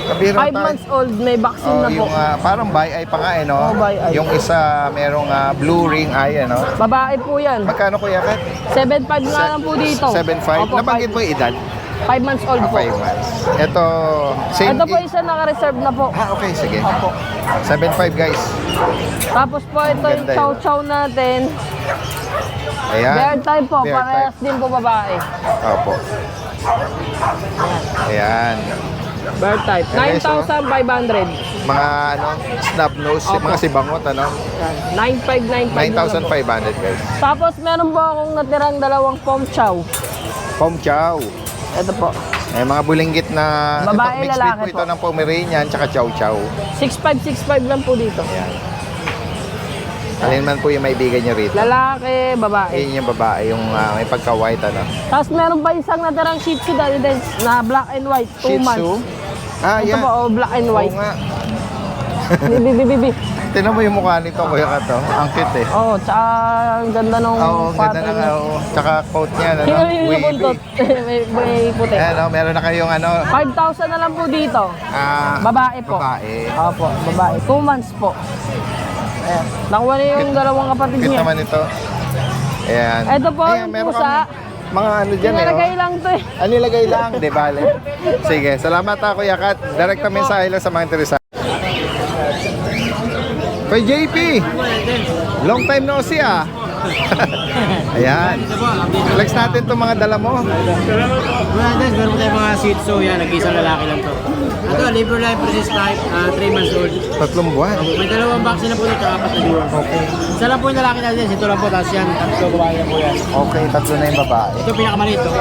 Kabiro 5 months old, may vaccine na po. yung parang bi-eye pa nga, no? bi-eye. Yung isa, merong blue ring eye, ano? Babae po yan. Magkano, Kuya Kat? 7,500 nga lang po dito. 7,500? Opo, Nabanggit mo yung edad? 5 months old po. 5 months. Ito, same. Ito po isa naka-reserve na po. Okay, sige. Opo. 7,500 guys. Tapos po ito yung Ganda yun. chow-chow natin. Ayan. Bear type po, Bear parehas din po babae. Opo. Ayan. Bear type. Ayan, guys, 9,500. Mga snub nose, Opo. mga sibangot, ano? 9,595. 9,500 guys. Tapos meron po akong natirang dalawang pom chow. Pom chow. Ito po. Mga bulinggit na Babae, mixed lalaki breed po ito po. ng Pomeranian tsaka chow chow. 6,565 lang po dito. Ayan. Alin man po yung maibigan niyo rito. Lalaki, babae. Yun yung babae, yung may pagka-white, ano? Tapos meron pa isang natirang Shih Tzu Daddy Dens na black and white, 2 Shih Tzu? months. Ah, Ito yan. po, oh, black and white. Oo nga. Bibi. Tinan mo yung mukha nito, Kuya Kat, oh. Ang cute eh. Oo, tsaka ang ganda nung Oo, ang ganda pattern na niya. Tsaka coat niya, ano? Yung Wavy. buntot. may puti. Ayan, oh, meron na kayong ano. 5,000 na lang po dito. Babae po. Babae. Opo, babae. 2 months po. Ayan. Nakuha na yung dalawang kapatid Cute niya. naman ito. Ayan. Ito po, Ayan, yung meron pusa. kang mga ano dyan eh. Nilagay Oh. lang to eh. Nilagay lang, di bale. Sige, salamat Kuya Kat. Direct na mensahe lang sa mga interesado. Kay JP, long time no see ah. Ayan. Flex natin itong mga dala mo. Meron tayong mga Shih Tzu, yan, nag-isang lalaki lang to. Ito, libre life process type, 3 months old. 3 buwan. May 2 vaccine na po ito, 4 na diwan. Okay. Isa lang po yung lalaki natin, ito lang po, tapos yan, 3 babae na po yan. Okay, 3 na yung babae. Ito pinakamaliit to.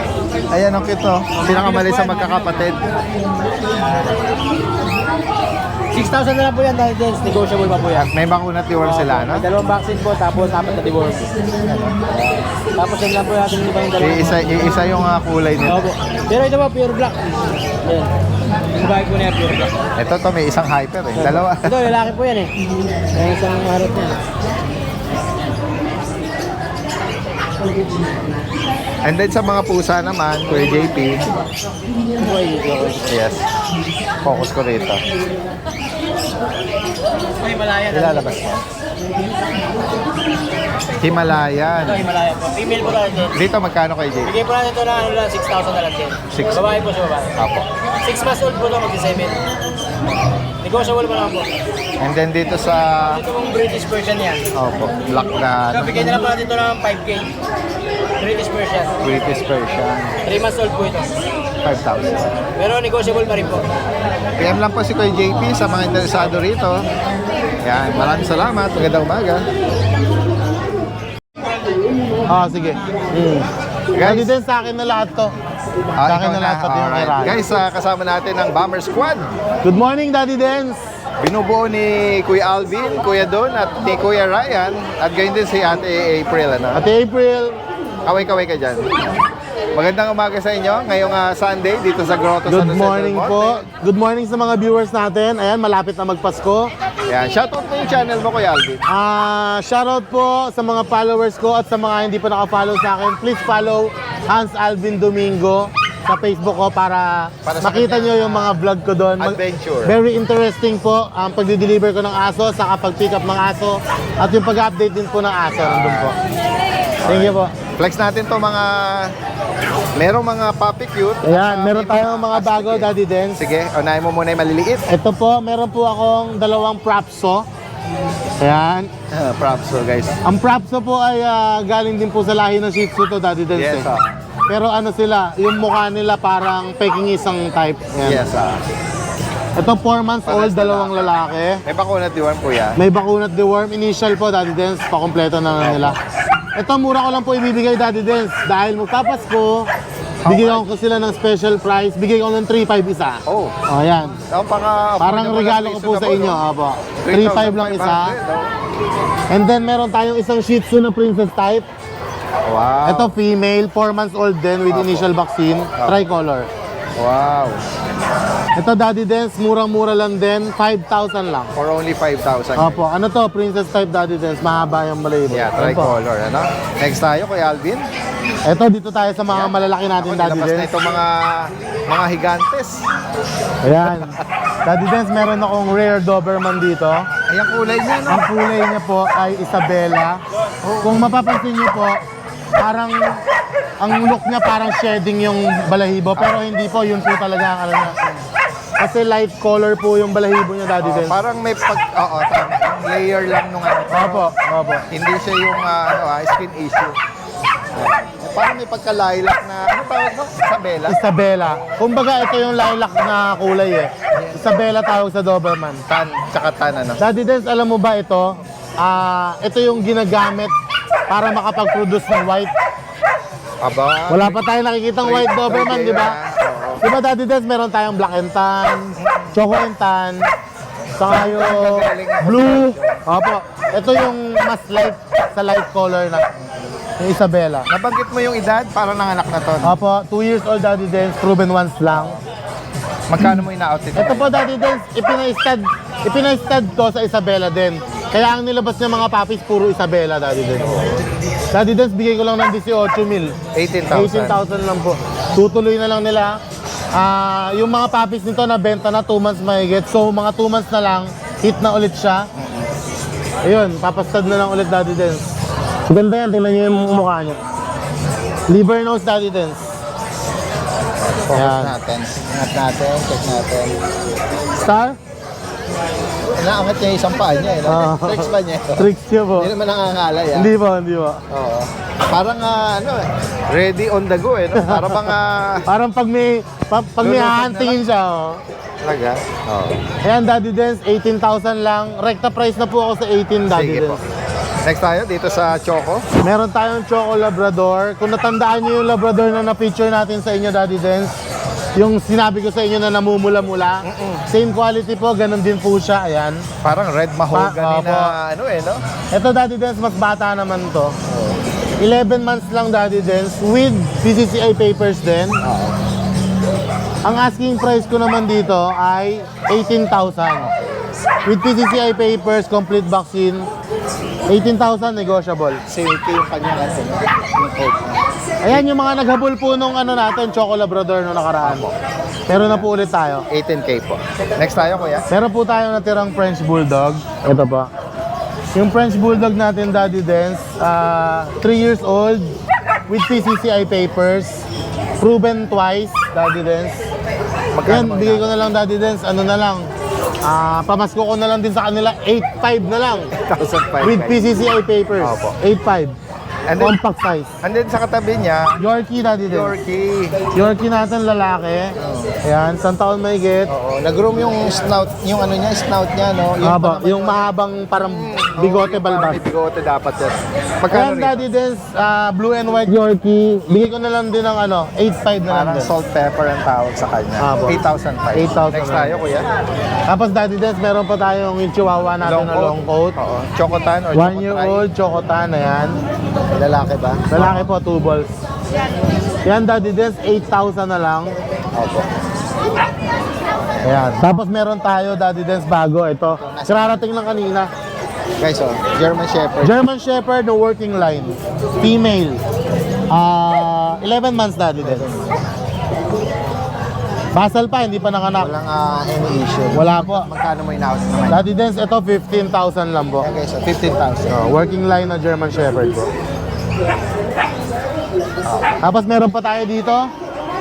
Ayan, ang cute oh. Pinakamali sa magkakapatid. 6,000 na lang po yan dahil din, negotiable pa po yan. May bakuna at deworm sila, no? May 2 vaccine po, tapos 4 na diwan. Tapos yan lang po natin yung iba yung dalawa. Isa yung kulay nito. Opo. Pero ito po, pure black. Yan. Babae po na yan, pure black. Ito to, may isang hyper eh. Dalawa. Ito, lalaki po yan eh. May isang harap niya. And then sa mga pusa naman, Kuya JP. Yes. Focus ko rito. Himalayan. Ilalabas mo. Himalayan. Ito, Himalayan po. Female po tayo din. Dito magkano kay JP? Bigay po natin ito na 6,000 na lang din. Babae po siya, babae. Apo. 6 months old po ito, mag-7. Negotiable pa naman po. And then dito sa... Ito pong British Persian yan. Opo, black na So, bigay na lang po natin ito ng 5K. British Persian. British Persian. 3 months old po ito. 5,000. Pero negotiable pa rin po. PM lang po si Kuya JP sa mga interesado rito. Yan, maraming salamat. Magandang umaga. Sige. Guys, din sa akin na lahat to. Sa akin na lahat pati yung kailangan. Guys, kasama natin ang Bomber Squad. Good morning, Daddy Dens. Binubuo ni Kuya Alvin, Kuya Don at ni Kuya Ryan at gayon din si Ate April. Ano? Ate April. Kaway-kaway ka dyan. Magandang umaga sa inyo ngayong Sunday dito sa Grotto San Good Jose morning del Monte. po. Good morning sa mga viewers natin. Ayan, malapit na magpasko. Yan, shoutout mo yung channel mo, Kuya Alvin. Shoutout po sa mga followers ko at sa mga hindi pa naka-follow sa akin. Please follow Hans Alvin Domingo sa Facebook ko para makita nyo yung mga vlog ko doon. Adventure. Very interesting po ang pagdi-deliver ko ng aso, saka pag-pick up ng aso at yung pag-update din po ng aso nandun po. Thank you po. Flex natin to mga... Merong mga puppy cute. Ayan, meron tayong mga bago, Daddy Dens. Sige, unahin mo muna yung maliliit. Ito po, meron po akong 2 Propso. Ayan. Propso, guys. Ang Propso po ay galing din po sa lahi ng Shih Tzu to, Daddy Dens. Yes, Pero ano sila, yung mukha nila parang Pekingese type. Ayan. Yes, Ito 4 months old, 2 lalaki. May bakuna at deworm po yan. May bakunat deworm. Initial po, Daddy Dens. Pakompleto na nila. Ito, mura ko lang po ibibigay, Daddy Dens. Dahil magpapasko, bigyan ko sila ng special price. Bigay ko ng 3,500 isa. Oh. Ayan. Parang regalo ko po sa inyo. Apo. 3,500 lang isa. And then, meron tayong isang Shih Tzu na princess type. Wow. Ito, female. 4 months old din with initial vaccine. Tricolor. Wow. Ito, Daddy Dens, murang-mura lang din. 5,000 lang. For only 5,000. Opo. Ano to? Princess type, Daddy Dens. Mahaba yung balahibo. Yeah, tricolor. Ano? Next tayo, Kuya Alvin. Ito, dito tayo sa mga malalaki natin, Daddy Nilabas na Dens. itong mga higantes. Ayan. Daddy Dens, meron akong rare Doberman dito. Ay, ang kulay niya, no? Ang kulay niya po ay Isabela. Kung mapapansin niyo po, parang ang look niya parang shedding yung balahibo, pero hindi po, yun po talaga ang ano niya. Kasi light color po yung balahibo niya, Daddy Dens. Parang may tama. Ang layer lang nung ano. Opo. Hindi siya yung skin issue. Parang may pagka-lilac na, ano tawag mo? Isabela? Isabela. Kumbaga, ito yung lilac na kulay eh. Isabela tawag sa Doberman. Tan, tsaka tan, ano? Daddy Dens, alam mo ba ito? Ito yung ginagamit para makapag-produce ng white. Aba. Wala pa tayong nakikitang white Doberman, di ba? Di ba, Daddy Dens, meron tayong black and tan, choco and tan, saka yung blue. Opo. Ito yung mas light sa light color na yung Isabela. Nabanggit mo yung edad, parang nanganak na to. Opo, 2 years old, Daddy Dens, proven once lang. Magkano mo ina-out ito? Ito po, Daddy Dens, ipina-stud ko sa Isabela din. Kaya ang nilabas niya mga puppies, puro Isabela, Daddy Dens. Daddy Dens, bigay ko lang ng 18,000. 18,000 lang po. Tutuloy na lang nila. Yung mga puppies nito na benta na 2 months mahigit. So, mga 2 months na lang, hit na ulit siya. Ayun, papastad na lang ulit, Daddy Dens. Ganda yan, tingnan niyo yung mukha niya. Liver nose, Daddy Dens. Focus natin. Ingat natin, check natin. Star? Naangat niya yung isang paa niya, eh. No? Tricks ba niya? Tricks niya po. Hindi naman nangangalay, ah. Hindi po, hindi po. Oo. Parang ready on the go, eh. No? Parang mga... Parang pag may hahantingin siya, oh. Talaga? Oo. Ayan, Daddy Dens, 18,000 lang. Rekta price na po ako sa 18, Daddy Sige Dens. po. Next tayo, dito sa Choco. Meron tayong Choco Labrador. Kung natandaan niyo yung Labrador na na-feature natin sa inyo, Daddy Dens, yung sinabi ko sa inyo na namumula-mula, same quality po, ganun din po siya. Ayan. Parang red mahogany na no? Ito, Daddy Dens, mas bata naman to. 11 months lang, Daddy Dens, with PCCI papers din. Ang asking price ko naman dito ay 18,000. With PCCI papers, complete vaccine, 18,000 negotiable. Safety yung kanyang yung code. Ayan yung mga naghabol po nung natin, Choco Labrador nung nakaraan. Meron na po ulit tayo. 18K po. Next tayo, kuya. Meron po tayo natirang French Bulldog. Ito pa. Yung French Bulldog natin, Daddy Dens, 3 years old with PCCI papers. Proven twice, Daddy Dens. Yan, bigay ko na lang, Daddy Dens, pamasko ko na lang din sa kanila, 8,500 na lang. 8,500. With PCCI papers. Opo. 8,500. Compact size. And then sa katabi niya, Yorkie, Daddy Dens. Yorkie. Yorkie natin, lalaki. Ayan, 1 taon mahigit. Oo, nag-groom yung snout, yung snout niya, no? Yung mahabang parang bigote balbas. May bigote dapat yan. Ayan, Daddy Dens, blue and white Yorkie. Bigay ko na lang din ng 8,500 na lang Parang din. salt pepper ang tawag sa kanya. 8,500. 8,000 Next lang. tayo, kuya. Tapos, Daddy Dens, meron pa tayong yung chihuahua natin na long coat. Oo. Chocotan or 1 year old, chocotan, ayan. Lalaki ba? Lalaki po, 2 balls. Yan, Daddy Dens, 8,000 na lang. Opo. Ayan. Tapos meron tayo, Daddy Dens, bago. Ito. Kararating lang kanina. Guys, German Shepherd. German Shepherd, no working line. Female. 11 months, Daddy Dens. Basal pa, hindi pa nanganak. Walang any issue. Wala po. Magkano mo in-out naman? Daddy Dens, ito 15,000 lang po. Okay, so 15,000. Working line na German Shepherd po. Tapos meron pa tayo dito.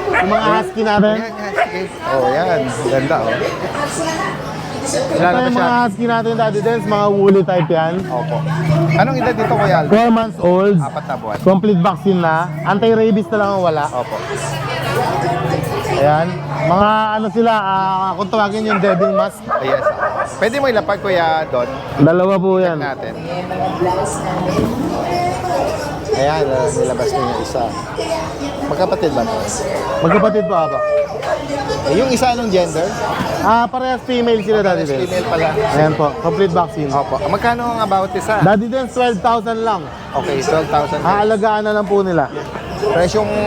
Yung mga husky natin. Sige. Oh, yan. Ganda, oh. Ito yung mga husky natin, Daddy Dens, mga woolly type yan. Opo. Anong edad dito, Kuya Aldo? 4 months old. 4 na buwan. Complete vaccine na. Anti-rabies na lang ang wala. Opo. Ayan. Mga sila, kung tawagin yung devil mask. Yes. Pwede mo ilapag, Kuya Don. Dalawa po yan. Check natin. Ayan, nilabas niya yung isa. Magkapatid ba ito? Magkapatid po ako. Yung isa anong gender? Parehas female sila, Daddy Dens. Female pala. Ayan po, complete vaccine. Opo. Magkano ang about isa? Daddy Dens, 12,000 lang. Okay, 12,000. Aalagaan na lang po nila. Presyong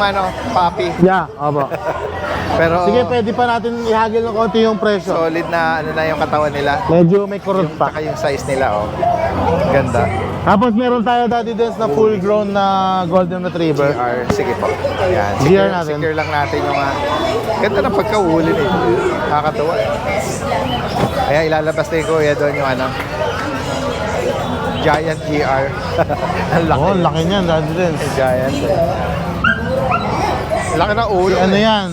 puppy. Yeah, opo. Pero Sige, pwede pa natin ihagil ng konti yung presyo. solid na na yung katawan nila. Medyo may kurot pa. Saka yung size nila, oh. Ganda. Tapos meron tayo, Daddy Dens, na full grown na golden retriever. GR. Sige po. Ayan. GR natin. Secure lang natin yung ganda ng pagkahuli nito. Nakakatuwa. Kaya ilalabas din ko doon yung Giant GR. Ang laki. Oh, laki niyan, Daddy Dens. Giant. Laki na ulo. Ano yan?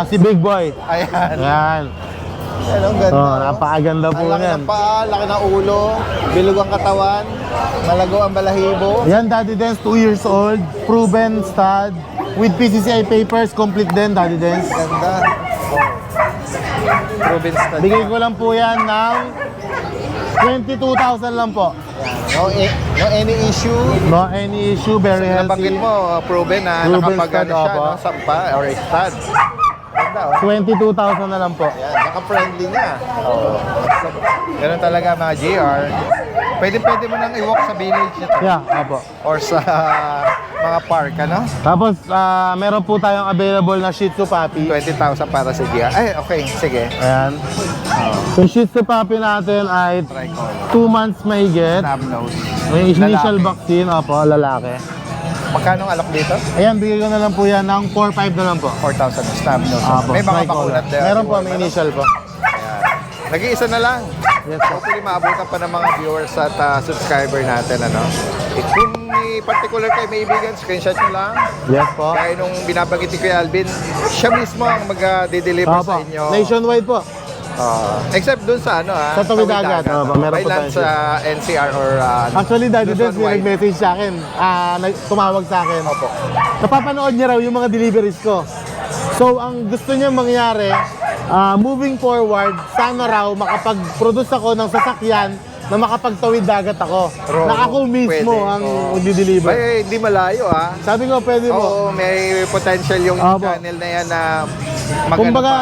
Si Big Boy. Ayan. Ayan. Anong ganda. Oh, napakaganda po Ang laki yan. ng paa, laki ng ulo, bilog ang katawan, malago ang balahibo. Yan, Daddy Dens, 2 years old, proven stud, with PCCI papers, complete din, Daddy Dens. Ganda. Province na. Bigay ko lang po yan ng 22,000 lang po. No any issue. No any issue, very Nabanggit healthy. mo, proven na Proven nakapag stud, siya, opo. no? Sampa or stud. Ganda, oh. 22,000 na lang po. Yan, naka-friendly niya. Oo. Ganun talaga mga GR. Pwede mo nang i-walk sa village ito. Yeah, opo. Or sa mga park, ano? Tapos, meron po tayong available na Shih Tzu puppy. 20,000 para sa Gia. Ay, okay. Sige. Ayan. So, Shih Tzu puppy natin ay 2 months mahigit. Snub nose. May initial Lalaki. vaccine, opo, lalaki. Magkano ang alok dito? Ayan, bigay ko na lang po yan ng 4,500 na lang po. 4,000 snub nose. Opo, May mga tricolor. bakulat there. Meron po, may initial po. Ayan. Nag-iisa na lang. Yes po. Hopefully maabutan pa ng mga viewers at subscriber natin, ano? Kung may particular kayo may ibigan, screenshot nyo lang. Yes po. Kaya nung binabanggit ni Kuya Alvin, siya mismo ang mag-deliver Opo. sa inyo. Nationwide po. Except dun sa ano Sa Tawid Dagat. Opo, meron May po land tayo. sa NCR or Actually, Daddy Dens, Luzon may wide. nag-message sa akin. Tumawag sa akin. Opo. Napapanood niya raw yung mga deliveries ko. So, ang gusto niya mangyari, moving forward, sana raw makapag-produce ako ng sasakyan na makapagtawid dagat ako. Na ako mismo pwede. ang mag-deliver. Ay, hindi malayo ah. Sabi ko, pwede po. Oo, may potential yung Opo. channel na yan na magano Kumbaga,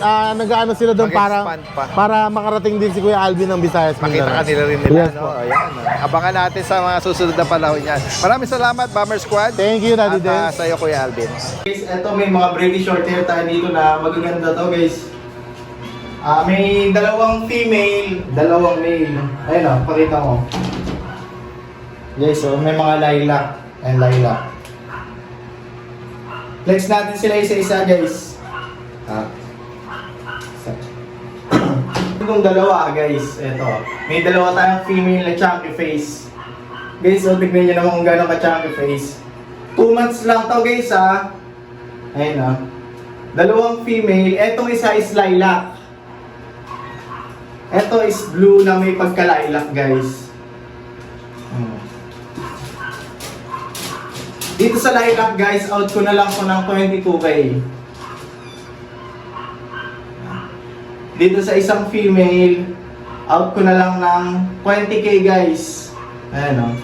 pa. nag-ano sila doon Mag-expand pa. para makarating din si Kuya Alvin ng Visayas. Makita Mindanao. ka nila rin nila, Yes no? po. Ayan. Abangan natin sa mga susunod na panahon yan. Maraming salamat, Bomber Squad. Thank you, Daddy At Dens. sa'yo, Kuya Alvin. Guys, eto may mga British short hair tayo dito na magaganda to, guys. May dalawang female, dalawang male. Ayun o, pakita mo. Guys, so may mga lilac and lilac. Flex natin sila isa-isa, guys. Itong dalawa, guys. Eto. May dalawa tayong female na chunky face. Guys, so tignan nyo naman kung gano'ng ka-chunky face. 2 months lang to, guys, ha. Ayun o. Dalawang female. Etong isa is lilac. Ito is blue na may pagka-lilac, guys. Dito sa lilac, guys, out ko na lang po ng 22K. Dito sa isang female, out ko na lang ng 20K, guys. Ayan o.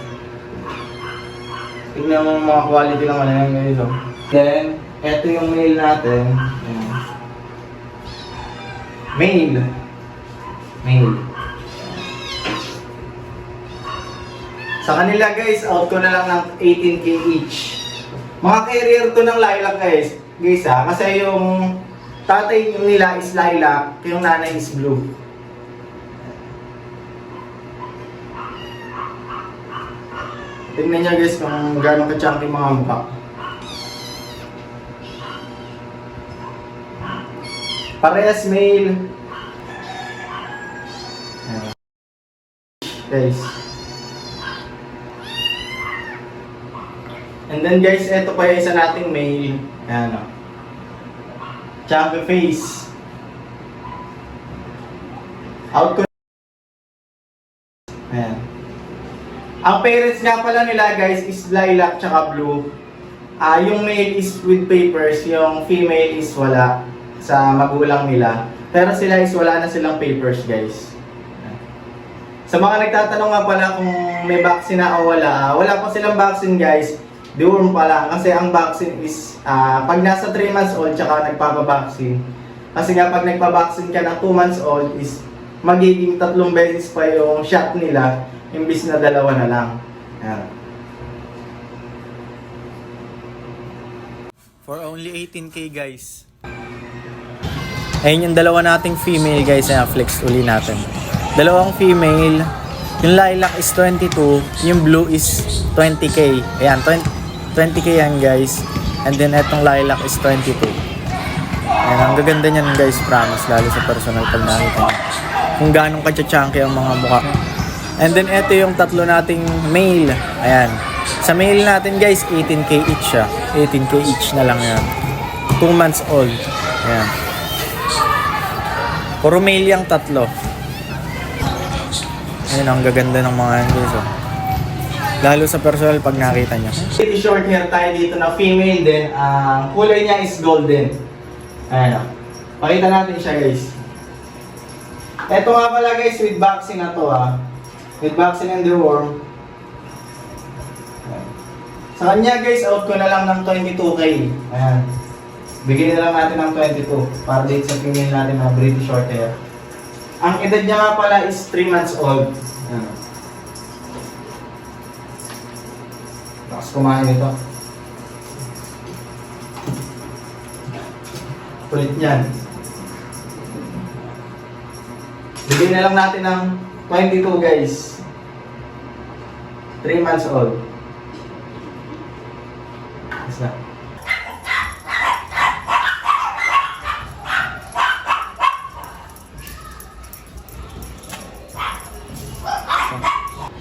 Tignan mo mga quality naman yan, guys. O. Then, ito yung male natin. Ayan. Male. Sa kanila, guys, out ko na lang ng 18K each. Mga carrier to ng lilac, guys. Guys, ha, kasi yung tatay nila is lilac, yung nanay is blue. Tingnan nyo, guys, kung gano'ng ka-chunky mga mukha. Parehas male. Guys. And then, guys, ito pa yung isa nating male. Ayan o. Chunky face. Out ko. Ayan. Ang parents nga pala nila, guys, is lilac tsaka blue. Yung male is with papers, yung female is wala sa magulang nila. Pero sila is wala na silang papers, guys. Sa mga nagtatanong nga pala kung may vaccine na o wala, wala pa silang vaccine, guys. Deworm pa lang. Kasi ang vaccine is, pag nasa 3 months old, tsaka nagpapavaccine. Kasi nga pag nagpavaccine ka ng 2 months old is, magiging 3 beses pa yung shot nila, imbis na 2 na lang. Ayan. For only 18K, guys. Ayun yung dalawa nating female, guys. Ayan, flex uli natin. Dalawang female. Yung lilac is 22. Yung blue is 20K. Ayan, 20K yan, guys. And then, etong lilac is 22. Ayan, ang gaganda niyan, guys. Promise. Lalo sa personal pag nakita nyo. Kung ganong ka-chunky ang mga mukha. And then, eto yung tatlo nating male. Ayan. Sa male natin, guys, 18K each siya. 18K each na lang yan. 2 months old. Ayan. Puro male yung tatlo. Ayan, ang gaganda ng mga yan, guys. Oh. Lalo sa personal pag nakita nyo. Pretty short hair tayo dito na female din. Ang kulay niya is golden. Ayan o. Pakita natin siya, guys. Ito nga pala, guys, with vaccine na to ha. With vaccine and deworm. Sa kanya, guys, out ko na lang ng 22K. Ayan. Bigyan na lang natin ng 22 para dito sa female natin na British short hair. Ang edad niya nga pala is 3 months old. Ayan. Tapos kumain ito. Kulit yan. Bigyan na lang natin ng 22 guys. 3 months old. Isa.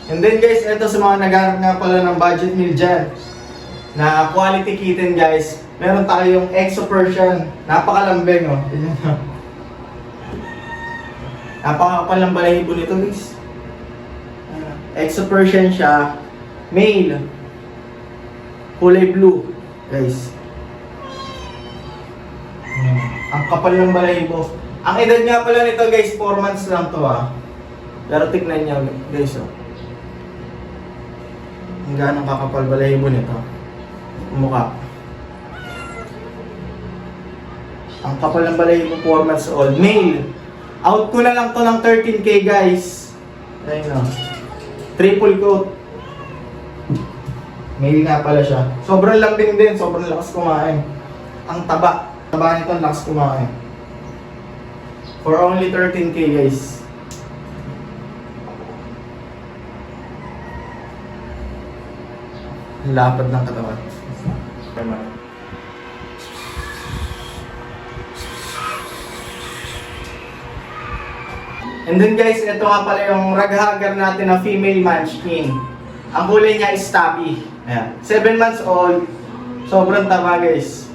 And then guys, ito sa mga naghanap nga pala ng budget meal dyan na quality kitten guys, meron tayong Exo Persian. Napakalambing oh. Napakapal ng balahibo nito guys. Exo Persian siya. Male. Kulay blue guys. Ang kapal ng balahibo. Ang edad nga pala nito guys, 4 months lang to ah. Pero tignan niya guys oh. Ang ganong kakapal balahibo nito. Mukha. Ang kapal ng balahibo, 4 months old. Male. Out ko na lang to ng 13K guys. Ayun o. Triple coat. Male nga pala siya. Sobrang lambing din. Sobrang lakas kumain. Ang taba. Taba nito, lakas kumain. For only 13K guys. Lapad ng katawan. And then guys, ito nga pala yung raghagar natin na female munchkin. Ang kulay niya is tabby. Ayan. 7 months old. Sobrang taba guys.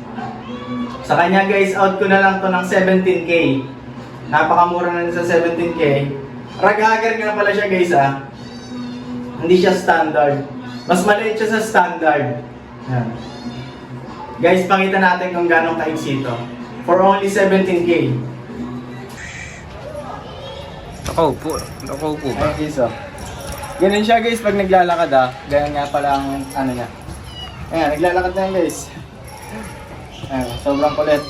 Sa kanya guys, out ko na lang to ng 17K. Napakamura na sa 17K. Raghagar nga pala siya guys ah. Hindi siya standard. Mas maliit siya sa standard. Ayan. Guys, pakita natin kung gano'ng kaiksi ito. For only 17K. Nakaupo ba? Okay, so. Ganun siya guys pag naglalakad ah. Ganyan nga pala ang ano niya. Ayan, naglalakad na yan guys. Ayan, sobrang kulit.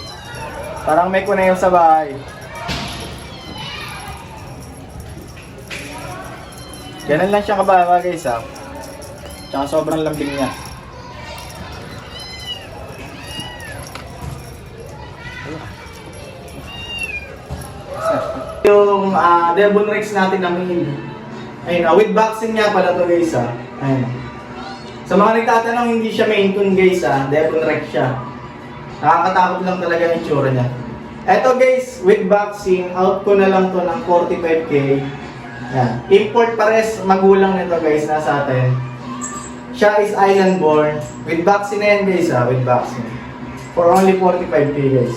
Parang may kunayo sa bahay. Ganun lang siya kababa guys ah. Tsaka sobrang lambing niya. Yung Devon Rex natin na male. Ayun, with vaccine nga pala to guys ah. Ayun. Sa mga nagtatanong, hindi siya Maine Coon guys ah. Devon Rex siya. Nakakatakot lang talaga yung itsura niya. Eto guys, with vaccine, out ko na lang to ng 45K. Yan. Import pares, magulang nito guys, nasa atin. Siya is island born. With vaccine na yan guys ah, with vaccine. For only 45K guys.